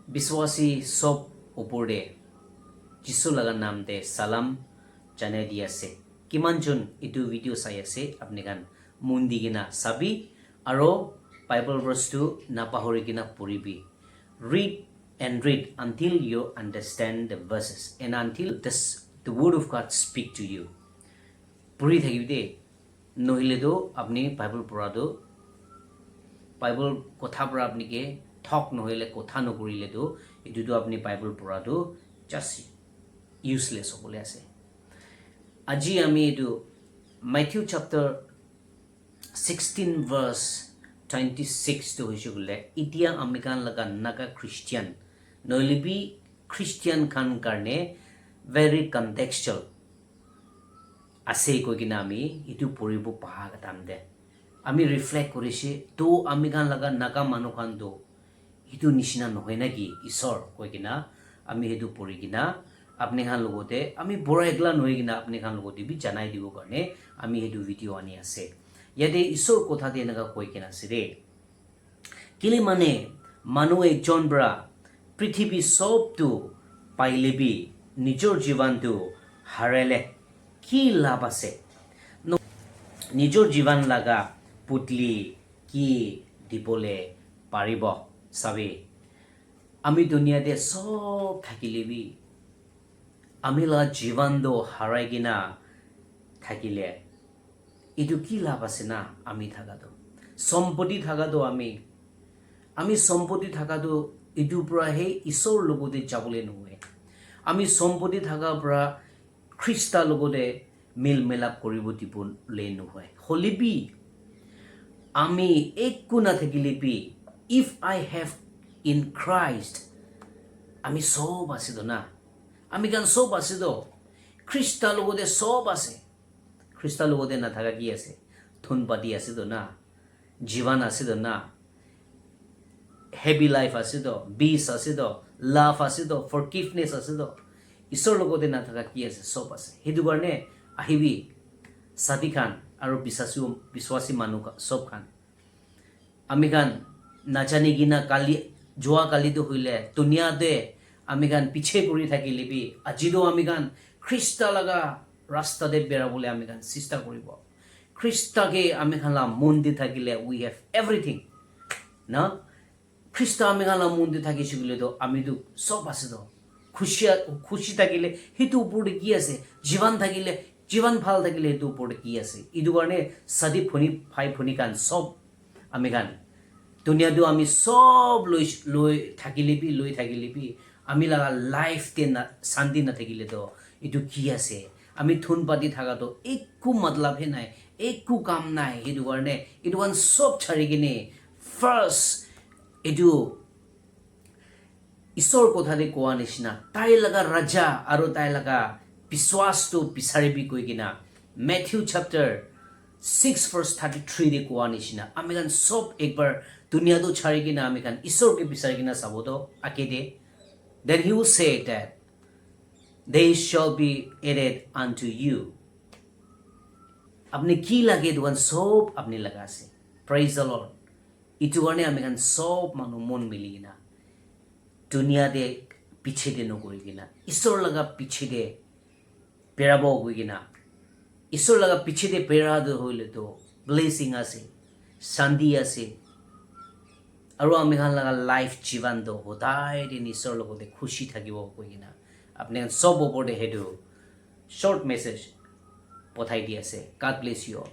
বিশ্বাসী সব ওপৰে যিশু লগা নামতে সালাম জানাই দি আছে কিমানজন এইটো ভিডিঅ' চাই আছে আপুনি গান মন দি কিনা চাবি আৰু বাইবেল ভাৰ্চটো নাপাহৰি কিনা পঢ়িবি read and read until you understand the verses and until the word of God speak to you পঢ়ি থাকিবি দেই নহ'লেতো আপুনি বাইবেল পঢ়াটো বাইবেল কথা পৰা আপুনিকে ঠক নহ'লে কথা নকৰিলেতো এইটোতো আপুনি বাইবেল পঢ়াটো জাষ্ট ইউজলেছ হ'বলৈ আছে আজি আমি এইটো Matthew chapter 16 verse 26 to হৈছে বোলে এতিয়া আমি কান লগা নাগা খ্ৰীষ্টিয়ান নলিবি খ্ৰীষ্টিয়ান খান কাৰণে very contextual আছে কৈ কিনা আমি এইটো পঢ়িব পাহা কাম দে আমি ৰিফ্লেক্ট কৰিছে তো আমি কান লগা নাগা মানুহ খান তো এইটো নিচিনা নহয় নেকি ঈশ্বৰ কৈ কিনা আমি সেইটো পঢ়ি কিনা আপুনি খান লগতে আমি বড় একলা নহয় কিনা আপুনি খান লগতে বি জানাই দিব কাৰণে আমি সেইটো ভিডিঅ' আনি আছে ইয়াতে ঈশ্বৰ কথা দি এনেকা কৈ কিনা আছে ৰে কিলি মানে মানুহ একজন পৰা পৃথিৱী সবটো পাইলেবি নিজৰ জীৱনটো হাৰালে কি লাভ আছে নিজৰ জীৱন লগা পুতলি কি দিবলৈ পাৰিব চাবি আমি দুনিয়াতে সব থাকিলেবি আমি লগা জীৱনটো হাৰাই কিনা থাকিলে এইটো কি লাভ আছে না আমি থাকাটো সম্পত্তি থাকাটো আমি সম্পত্তি থাকাটো এইটোৰ পৰা সেই ঈশ্বৰৰ লগতে যাবলৈ নহয় আমি সম্পত্তি থকাৰ পৰা খ্ৰীষ্টৰ লগতে মিল মেলাপ কৰিব দিবলৈ নহয় হলিবি আমি একো নাথাকিলেবি if I have in Christ আমি সব আছে তো না আমি গান সব আছে তো খ্ৰীষ্টৰ লগতে সব আছে খ্ৰীষ্টৰ লগতে নাথাকা কি আছে ধন পাতি আছে তো না জীৱন আছে তো না হেভি লাইফ আছে তো বিচ আছে তো লাভ আছে তো ফৰগিভনেছ আছে তো ঈশ্বৰৰ লগতে নাথাকা কি আছে সব আছে সেইটো কাৰণে আহিবি সাথী খান আৰু বিশ্বাসী মানুহ সব খান আমি গান নাজানি কিনা কালি যোৱা কালিতো হইলে দুনিয়াতে আমি গান পিছে কৰি থাকিলেবি আজিতো আমি গান খ্ৰীষ্ট লগা ৰাস্তাতে বেৰাবলৈ আমি গান চেষ্টা কৰিব খ্ৰীষ্টকে আমি খালা মন দি থাকিলে উই হেভ এভৰিথিং না খ্ৰীষ্ট আমি খালা মন দি থাকিছো বুলিতো আমিতো সব আছে তো খুশি থাকিলে সেইটো ওপৰতে কি আছে জীৱন থাকিলে জীৱন ভাল থাকিলে সেইটো ওপৰতে কি আছে এইটো কাৰণে সাদি ফনি ফাই ফনি গান সব আমি গান দুনিয়াটো আমি সব লৈ থাকিলেবি আমি লগা লাইফতে শান্তি নাথাকিলে তো এইটো কি আছে আমি থুন পাতি থাকাতো একো মতলবহে নাই একো কাম নাই সেইটো কাৰণে এইটো কান সব ছাড়ি কিনে ফাৰ্ষ্ট এইটো ঈশ্বৰ কথাতে কোৱা নিচিনা তাই লগা ৰাজা আৰু তাই লগা বিশ্বাসটো বিচাৰিবি কৈ কিনা Matthew chapter 6 verse 33 de koa nishina amigan sob ekbar dunia do chari kina amigan isor ke bisari kina sabodo akede then he will say that they shall be added unto you apne ki lage duan sob apne laga ase praise the lord itu garne amigan sob manu mon mili kina dunia de piche de no kori kina isor laga piche de perabo koi kina ঈশ্বৰ লগা পিছতে পেৰাদ হইলে তো blessing আছে শান্তি আছে আৰু আমি খান লগা লাইফ জীৱন তো হতাই দিন ঈশ্বৰ লগতে খুশি থাকিব কৈ কিনা আপুনি সব ওপৰতে হেডু শৰ্ট মেছেজ পঠাই দি আছে God bless you all